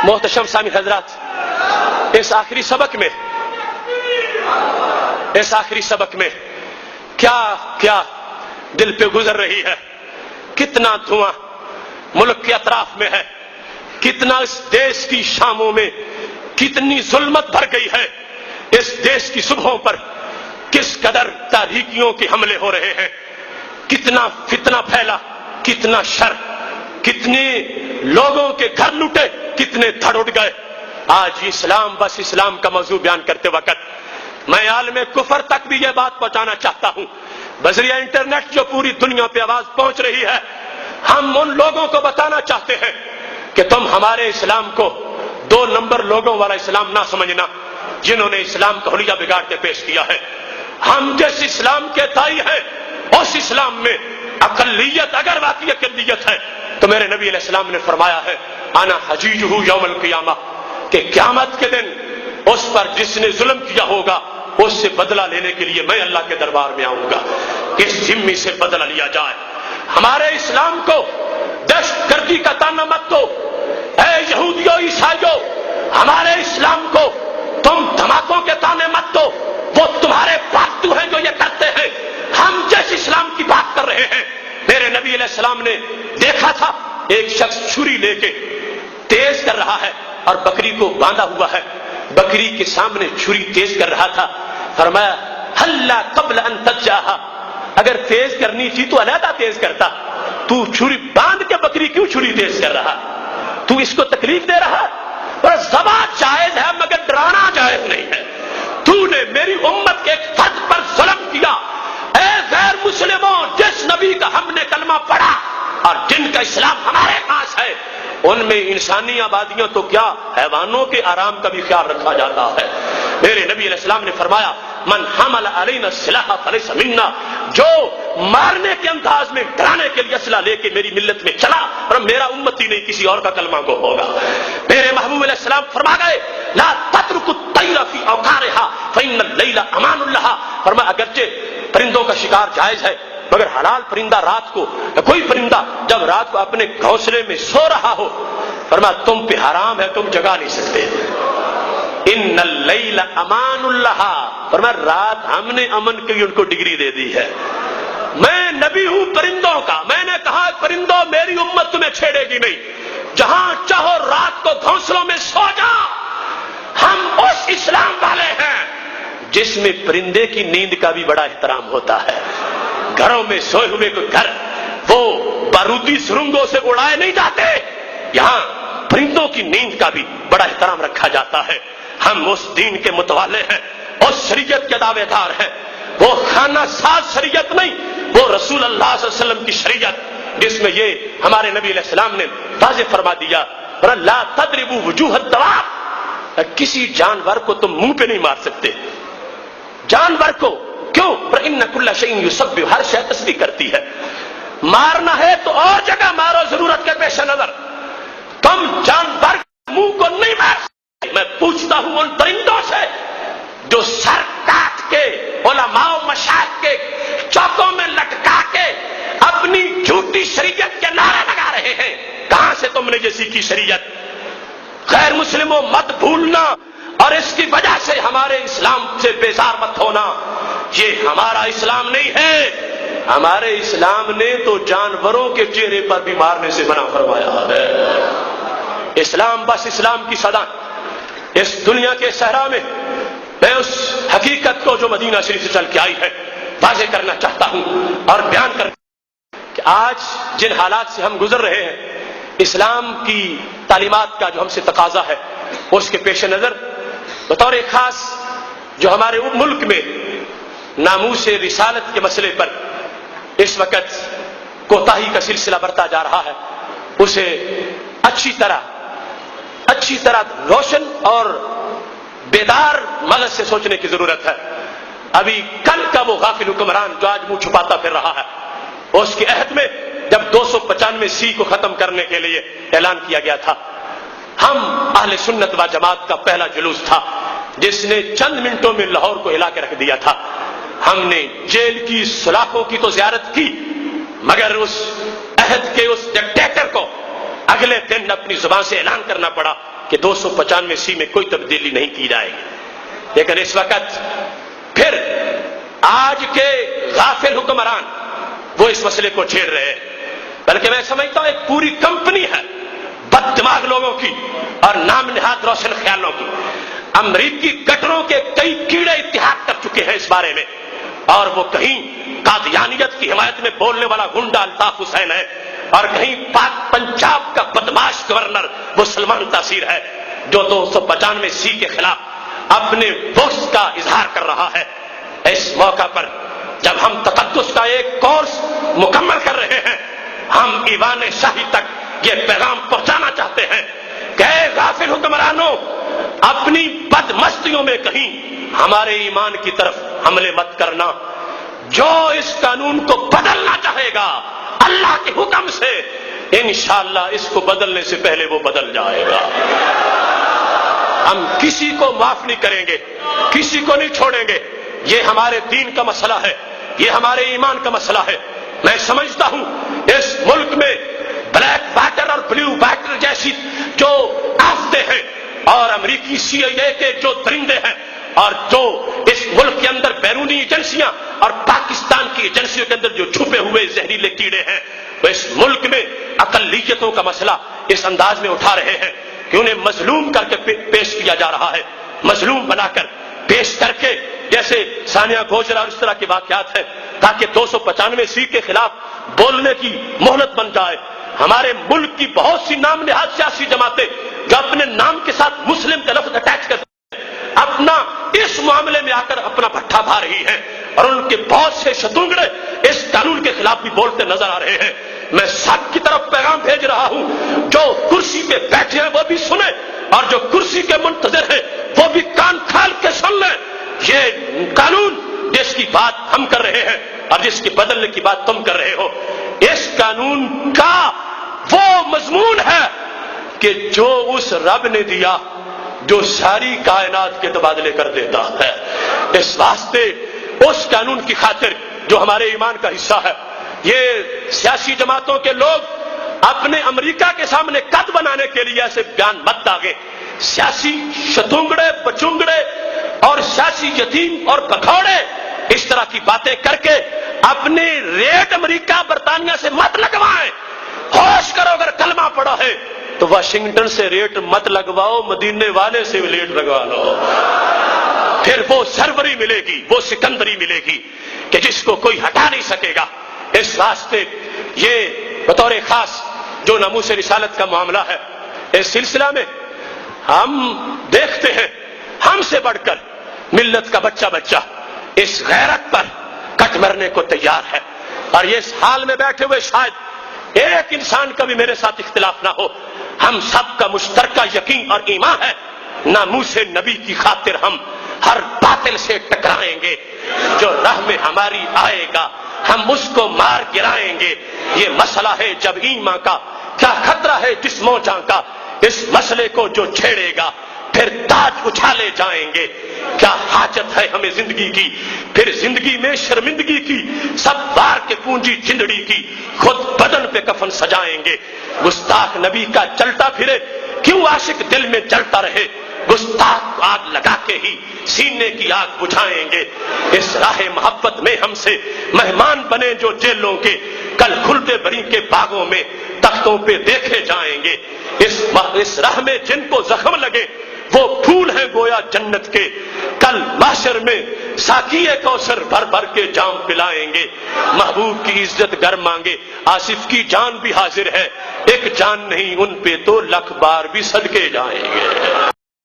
मोहतशम सामी हजरात, इस आखिरी सबक में क्या क्या दिल पे गुजर रही है, कितना धुआं मुल्क के अतराफ में है, कितना इस देश की शामों में कितनी जुल्मत भर गई है, इस देश की सुबहों पर किस कदर तारीकियों के हमले हो रहे हैं, कितना फितना फैला, कितना शर, कितने लोगों के घर लुटे, कितने धड़ उड़ गए। आज इस्लाम, बस इस्लाम का मौजू बयान करते वक्त मैं आलम कुफर तक भी यह बात पहुंचाना चाहता हूं, बजरिया इंटरनेट जो पूरी दुनिया पे आवाज पहुंच रही है, हम उन लोगों को बताना चाहते हैं कि तुम हमारे इस्लाम को 2 नंबर लोगों वाला इस्लाम ना समझना, जिन्होंने इस्लाम का हुलिया बिगाड़ के पेश किया है। हम जिस इस्लाम के दाई हैं, उस इस्लाम में अकलियत अगर वाकई अकलियत है तो मेरे नबी अलैहिस्सलाम ने फरमाया है, आना हजीजुहु यौमल क़ियामा, कि क़यामत के दिन उस पर जिसने जुल्म किया होगा उससे बदला लेने के लिए मैं अल्लाह के दरबार में आऊंगा, किस जिम्मी से बदला लिया जाए। हमारे इस्लाम को दहशतगर्दी का ताना मत दो, ऐ यहूदियों ईसाइयों, हमारे इस्लाम को तुम धमाकों के ताने मत दो, वो तुम्हारे फालतू हैं जो ये करते हैं। हम जिस इस्लाम की बात कर रहे हैं, मेरे नबी अलैहिस्सलाम ने देखा था एक शख्स छुरी लेके तेज कर रहा है और बकरी को बांधा हुआ है, बकरी के सामने छुरी तेज कर रहा था। फरमाया हल्ला कब्ल अन तज्जाहा, अगर तेज करनी थी तो अलहदा तेज करता, तू छुरी बांध के बकरी क्यों छुरी तेज कर रहा, तू इसको तकलीफ दे रहा। और ज़बान जायज है मगर डराना जायज नहीं है। तूने मेरी उम्मत के एक फर्द पर जुल्म किया। ऐ गैर मुस्लिमों, जिस नबी का हमने कलमा पढ़ा और जिनका इस्लाम हमारे पास है, उनमें इंसानी आबादियों तो क्या, हैवानों के आराम का भी ख्याल रखा जाता है। मेरे नबी अलैहिस्सलाम ने फरमाया, मन हमल अलैना सिलाह फलैसा मिन्ना, जो मारने के अंदाज में डराने के लिए असला लेके मेरी मिल्लत में चला, और मेरा उम्मती नहीं किसी और का कलमा को होगा। मेरे महबूब अलैहिस्सलाम फरमा गए, ला तत्रुकु तैरा फी औकारिहा फइन्नल लैला अमानुल्लाह, फरमाया अगरचे परिंदों का शिकार जायज है मगर हलाल परिंदा रात को, कोई परिंदा जब रात को अपने घोंसले में सो रहा हो, फरमाया तुम पे हराम है, तुम जगा नहीं सकते। इन्नल लैला अमानुल्लाह, फरमाया रात हमने अमन की उनको डिग्री दे दी है। मैं नबी हूं परिंदों का, मैंने कहा परिंदों मेरी उम्मत तुम्हें छेड़ेगी नहीं, जहां चाहो रात को घोंसलों में सो जाओ। हम उस इस्लाम वाले हैं जिसमें परिंदे की नींद का भी बड़ा एहतराम होता है। घरों में सोए हुए को घर वो बारूदी सुरंगों से उड़ाए नहीं जाते, यहां परिंदों की नींद का भी बड़ा एहतराम रखा जाता है। हम उस दीन के मुतवाले हैं, उस शरीयत के दावेदार हैं, वो खाना साज शरीयत नहीं, वो रसूल अल्लाह सल्लल्लाहु अलैहि वसल्लम की शरीयत, जिसमें ये हमारे नबी अलैहिस्सलाम ने वाज़ेह फरमा दिया, ला तदरिबू वजूहद दवाब, किसी जानवर को तुम मुंह पे नहीं मार सकते, जानवर को। क्यों? पर इन्ना कुल्ला शैइन युसब्बिह, हर शय तस्बीह करती है। मारना है तो और जगह मारो जरूरत के पेश नजर, तुम जानवर मुंह को नहीं मार सकते। मैं पूछता हूं उन परिंदों से जो सर काट के उलमाओ मशाइख के चौकों में लटका के अपनी झूठी शरीयत के नारे लगा रहे हैं, कहां से तुमने ये सीखी शरीयत? गैर मुस्लिमों मत भूलना, और इसकी वजह से हमारे इस्लाम से बेजार मत होना। ये हमारा इस्लाम नहीं है, हमारे इस्लाम ने तो जानवरों के चेहरे पर भी मारने से मना फरमाया है। इस्लाम बस इस्लाम की सदा इस दुनिया के सहरा में मैं उस हकीकत को जो मदीना शरीफ से चल के आई है वाज़ेह करना चाहता हूं और बयान कर कि आज जिन हालात से हम गुजर रहे हैं, इस्लाम की तालीमात का जो हमसे तकाजा है, उसके पेश नजर बतौर एक खास जो हमारे मुल्क में नामूस रिसालत के मसले पर इस वक्त कोताही का सिलसिला बढ़ता जा रहा है, उसे अच्छी तरह रोशन और बेदार मगज से सोचने की जरूरत है। अभी कल का वो गाफिल हुक्मरान जो आज मुंह छुपाता फिर रहा है, उसके अहद में जब 295 सी को खत्म करने के लिए ऐलान किया गया था, हम अहले सुन्नत व जमात का पहला जुलूस था जिसने चंद मिनटों में लाहौर को हिला के रख दिया था। हमने जेल की सलाखों की तो जियारत की, मगर उस अहद के उस डिक्टेटर को अगले दिन अपनी जुबान से ऐलान करना पड़ा کہ 295 میں کوئی تبدیلی نہیں کی جائے گی، لیکن اس وقت پھر آج کے غافل حکمران وہ اس مسئلے کو چھیڑ رہے ہیں، بلکہ میں سمجھتا ہوں ایک پوری کمپنی ہے بد دماغ لوگوں کی اور نام نہاد روشن خیالوں کی۔ امریکی گٹروں کے کئی کیڑے اتحاد کر چکے ہیں اس بارے میں، اور وہ کہیں قادیانیت کی حمایت میں بولنے والا گنڈا الطاف حسین ہے، اور کہیں پاک پنجاب کا بدماش گورنر وہ سلمان تاثیر ہے جو 295 کے خلاف اپنے بغض کا اظہار کر رہا ہے۔ اس موقع پر جب ہم تقدس کا ایک کورس مکمل کر رہے ہیں، ہم ایوان شاہی تک یہ پیغام پہنچانا چاہتے ہیں کہ اے غافل حکمرانوں، اپنی بدمستیوں میں کہیں ہمارے ایمان کی طرف حملے مت کرنا۔ جو اس قانون کو بدلنا چاہے گا اللہ کے حکم سے، انشاءاللہ اس کو بدلنے سے پہلے وہ بدل جائے گا۔ ہم کسی کو معاف نہیں کریں گے، کسی کو نہیں چھوڑیں گے۔ یہ ہمارے دین کا مسئلہ ہے، یہ ہمارے ایمان کا مسئلہ ہے۔ میں سمجھتا ہوں اس ملک میں بلیک واٹر اور بلیو واٹر جیسی جو آفتیں ہیں، اور امریکی CIA کے جو درندے ہیں، اور جو اس ملک کے اندر بیرونی ایجنسیاں اور پاکستان کی ایجنسیوں کے اندر جو چھپے ہوئے زہریلے کیڑے ہیں، وہ اس ملک میں اقلیتوں کا مسئلہ اس انداز میں اٹھا رہے ہیں کہ انہیں مظلوم کر کے پیش کیا جا رہا ہے، مظلوم بنا کر پیش کر کے، جیسے ثانیہ گوجر اور اس طرح کے واقعات ہیں، تاکہ 295 کے خلاف بولنے کی مہلت بن جائے۔ ہمارے ملک کی بہت سی نام نہاد سیاسی جماعتیں جو اپنے نام کے ساتھ مسلم کا لفظ اٹیچ کرتے ہیں، اپنا اس معاملے میں آ کر اپنا بھٹا بھا رہی ہیں، اور ان کے بہت سے شتونگڑے اس قانون کے خلاف بھی بولتے نظر آ رہے ہیں۔ میں سب کی طرف پیغام بھیج رہا ہوں، جو کرسی پہ بیٹھے ہیں وہ بھی سنیں، اور جو کرسی کے منتظر ہیں وہ بھی کان کھول کے سن لیں۔ یہ قانون جس کی بات ہم کر رہے ہیں اور جس کے بدلنے کی بات تم کر رہے ہو، اس قانون کا وہ مضمون ہے کہ جو اس رب نے دیا جو ساری کائنات کے تبادلے کر دیتا ہے۔ اس واسطے اس قانون کی خاطر جو ہمارے ایمان کا حصہ ہے، یہ سیاسی جماعتوں کے لوگ اپنے امریکہ کے سامنے قد بنانے کے لیے ایسے بیان مت داغیں۔ سیاسی شتونگڑے، بچونگڑے اور سیاسی یتیم اور بکھوڑے اس طرح کی باتیں کر کے اپنے ریٹ امریکہ برطانیہ سے مت لگوائیں۔ ہوش کرو، اگر کلمہ پڑا ہے تو واشنگٹن سے ریٹ مت لگواؤ، مدینے والے سے ریٹ لگوا لو، پھر وہ سروری ملے گی، وہ سکندری ملے گی کہ جس کو کوئی ہٹا نہیں سکے گا۔ اس واسطے یہ بطور خاص جو ناموس رسالت کا معاملہ ہے، اس سلسلہ میں ہم دیکھتے ہیں ہم سے بڑھ کر ملت کا بچہ بچہ اس غیرت پر کٹ مرنے کو تیار ہے، اور یہ اس حال میں بیٹھے ہوئے شاید ایک انسان کا بھی میرے ساتھ اختلاف نہ ہو، ہم سب کا مشترکہ یقین اور ایمان ہے، ناموس نبی کی خاطر ہم ہر باطل سے ٹکرائیں گے، جو راہ میں ہماری آئے گا ہم اس کو مار گرائیں گے۔ یہ مسئلہ ہے جب ایمان کا، کیا خطرہ ہے جسموں جاں کا، اس مسئلے کو جو چھیڑے گا پھر تاج اچھالے جائیں گے۔ کیا حاجت ہے ہمیں زندگی کی، پھر زندگی میں شرمندگی کی، سب بار کے پونجی چندڑی کی، خود بدن پہ کفن سجائیں گے۔ گستاخ نبی کا چلتا پھرے کیوں عاشق دل میں جلتا رہے، گستاخ آگ لگا کے ہی سینے کی آگ بجھائیں گے۔ اس راہ محبت میں ہم سے مہمان بنے جو جیلوں کے، کل کھلتے بری کے باغوں میں تختوں پہ دیکھے جائیں گے۔ اس راہ میں جن کو زخم لگے وہ پھول ہیں گویا جنت کے، کل محشر میں ساقیے کوثر بھر بھر کے جام پلائیں گے۔ محبوب کی عزت گر مانگے آصف کی جان بھی حاضر ہے، ایک جان نہیں ان پہ تو لکھ بار بھی صدقے جائیں گے۔